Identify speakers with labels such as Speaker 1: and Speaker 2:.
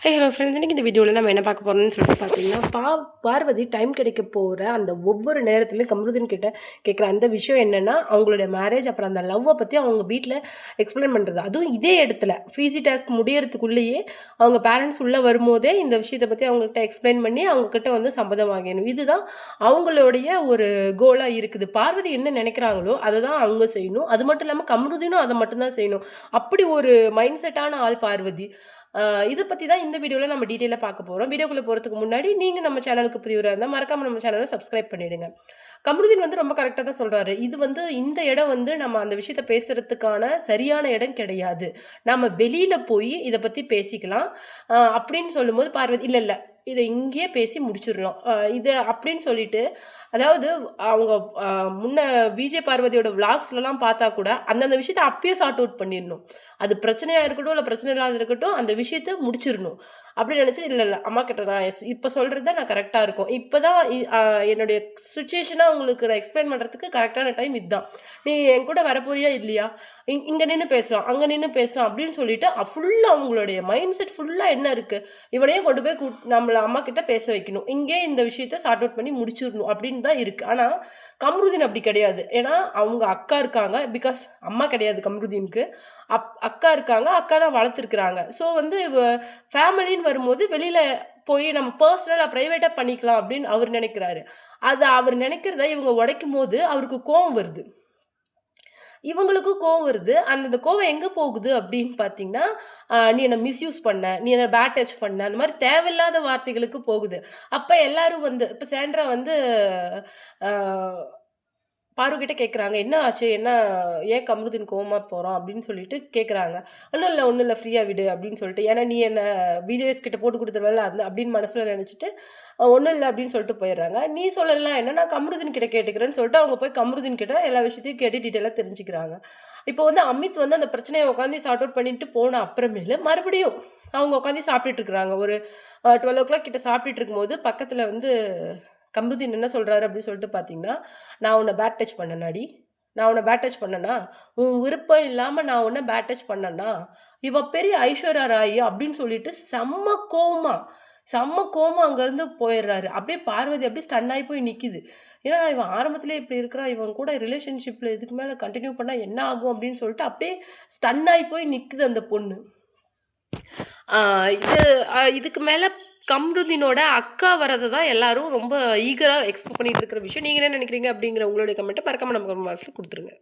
Speaker 1: Hello friends, இன்றைக்கி இந்த வீடியோவில் நம்ம என்ன பார்க்க போகிறோம்னு சொல்லிட்டு பார்த்தீங்கன்னா, பார்வதி டைம் கிடைக்க போகிற அந்த ஒவ்வொரு நேரத்துலையும் கமருதீன் கிட்ட கேட்குற அந்த விஷயம் என்னென்னா, அவங்களுடைய மேரேஜ் அப்புறம் அந்த லவ்வை பற்றி அவங்க வீட்டில் எக்ஸ்பிளைன் பண்ணுறது. அதுவும் இதே இடத்துல ஃப்ரீசி டாஸ்க் முடியறதுக்குள்ளேயே அவங்க பேரண்ட்ஸ் உள்ளே வரும்போதே இந்த விஷயத்தை பற்றி அவங்ககிட்ட எக்ஸ்பிளைன் பண்ணி அவங்கக்கிட்ட வந்து சம்மதம் வாங்கணும். இதுதான் அவங்களுடைய ஒரு கோலாக இருக்குது. பார்வதி என்ன நினைக்கிறாங்களோ அதை தான் அவங்க செய்யணும். அது மட்டும் இல்லாமல் கமருதீனும் அதை மட்டும்தான் செய்யணும். அப்படி ஒரு மைண்ட் செட்டான ஆள் பார்வதி. இதை பற்றி தான் இந்த வீடியோவில் நம்ம டீட்டெயிலாக பார்க்க போகிறோம். வீடியோக்குள்ளே போகிறதுக்கு முன்னாடி நீங்கள் நம்ம சேனலுக்கு புதியவராக இருந்தால் மறக்காமல் நம்ம சேனலை சப்ஸ்கிரைப் பண்ணிவிடுங்க. கமருதீன் வந்து ரொம்ப கரெக்டாக தான் சொல்கிறாரு. இது வந்து இந்த இடம் வந்து நம்ம அந்த விஷயத்த பேசுகிறதுக்கான சரியான இடம் கிடையாது. நம்ம வெளியில் போய் இதை பற்றி பேசிக்கலாம் அப்படின்னு சொல்லும்போது பார்வதி இல்லை இல்லை இதை இங்கேயே பேசி முடிச்சிடலாம் இது அப்படின்னு சொல்லிட்டு, அதாவது அவங்க முன்ன விஜய் பார்வதியோட விளாக்ஸ்லாம் பார்த்தா கூட அந்தந்த விஷயத்த அப்பயே சார்ட் அவுட் பண்ணிடணும். அது பிரச்சனையாக இருக்கட்டும் இல்லை பிரச்சனை இல்லாத இருக்கட்டும், அந்த விஷயத்த முடிச்சிடணும் அப்படின்னு நினச்சி இல்லை இல்லை அம்மா கிட்ட நான் இப்போ சொல்கிறது தான் நான் கரெக்டாக இருக்கும். இப்போ தான் என்னுடைய சுச்சுவேஷனாக உங்களுக்கு நான் எக்ஸ்பிளைன் பண்ணுறதுக்கு கரெக்டான டைம் இதுதான். நீ என் கூட வரப்போறியா இல்லையா, இங்கே நின்று பேசலாம் அங்கே நின்று பேசலாம் அப்படின்னு சொல்லிட்டு ஃபுல்லாக அவங்களுடைய மைண்ட் செட் ஃபுல்லாக என்ன இருக்குது, இவனையும் கொண்டு போய் நம்மளை அம்மா கிட்ட பேச வைக்கணும், இங்கே இந்த விஷயத்த சார்ட் அவுட் பண்ணி முடிச்சிடணும் அப்படின்னு தான் இருக்குது. ஆனால் கமருதீன் அப்படி கிடையாது. ஏன்னா அவங்க அக்கா இருக்காங்க, பிகாஸ் அம்மா கிடையாது கமருதீனுக்கு, அக்கா இருக்காங்க, அக்கா தான் வளர்த்துருக்குறாங்க. ஸோ வந்து ஃபேமிலின்னு வரும்போது வெளியில் போய் நம்ம பர்சனலாக ப்ரைவேட்டாக பண்ணிக்கலாம் அப்படின்னு அவர் நினைக்கிறாரு. அதை அவர் நினைக்கிறத இவங்க உடைக்கும் போது அவருக்கு கோவம் வருது, இவங்களுக்கும் கோவம் வருது. அந்த கோவம் எங்கே போகுது அப்படின்னு பார்த்தீங்கன்னா, நீ என்னை மிஸ்யூஸ் பண்ண, நீ என்னை பேட் டச் பண்ண, அந்த மாதிரி தேவையில்லாத வார்த்தைகளுக்கு போகுது. அப்போ எல்லாரும் வந்து இப்போ சாண்ட்ரா வந்து பாரு கிட்ட கேட்குறாங்க, என்ன ஆச்சு, என்ன ஏன் கமருதீன் கோவமா போகிறான் அப்படின்னு சொல்லிட்டு கேட்குறாங்க. ஒன்றும் இல்லை ஃப்ரீயாக விடு அப்படின்னு சொல்லிட்டு, ஏன்னா நீ என்ன பிஜேஎஸ் கிட்ட போட்டு கொடுத்துருவல அந்த அப்படின்னு மனசில் நினச்சிட்டு ஒன்றும் இல்லை அப்படின்னு சொல்லிட்டு போயிடுறாங்க. நீ சொல்லலாம் என்ன, நான் கமருதீன் கிட்ட கேட்டுக்கிறேன்னு சொல்லிட்டு அவங்க போய் கமருதீன் கிட்ட எல்லா விஷயத்தையும் கேட்டு டீட்டெயிலாக தெரிஞ்சுக்கிறாங்க. இப்போ வந்து அமித் வந்து அந்த பிரச்சனையை உட்காந்து சார்ட் அவுட் பண்ணிட்டு போன அப்புறமேலு மறுபடியும் அவங்க உட்காந்து சாப்பிட்டுட்டு இருக்கிறாங்க. ஒரு 12 கிட்ட சாப்பிட்டுட்டு இருக்கும்போது பக்கத்தில் வந்து கமருதீன் என்ன சொல்கிறாரு அப்படின்னு சொல்லிட்டு பார்த்தீங்கன்னா, நான் உன்னை பேட் டச் பண்ணனாடி, நான் உன்னை பேட் டச் பண்ணனா, உன் விருப்பம் இல்லாமல் நான் உன்னை பேட் டச் பண்ணனா, இவ பெரிய ஐஸ்வர்யா ராய் அப்படின்னு சொல்லிட்டு செம்ம கோவமா அங்கேருந்து போயிடுறாரு. அப்படியே பார்வதி அப்படியே ஸ்டன் ஆகி போய் நிற்கிது. ஏன்னா இவன் ஆரம்பத்திலே இப்படி இருக்கிறான், இவன் கூட ரிலேஷன்ஷிப்பில் இதுக்கு மேலே கண்டினியூ பண்ணால் என்ன ஆகும் அப்படின்னு சொல்லிட்டு அப்படியே ஸ்டன் ஆகி போய் நிற்குது அந்த பொண்ணு. இதுக்கு மேலே கமருதீனோட அக்கா வரதை தான் எல்லாரும் ரொம்ப ஈகராக எக்ஸ்பெக்ட் பண்ணிட்டு இருக்கிற விஷயம். நீங்கள் என்ன நினைக்கிறீங்க அப்படிங்கிற உங்களுடைய கமெண்ட்டை மறக்காம நம்ம கமெண்ட் பாக்ஸில் கொடுத்துருங்க.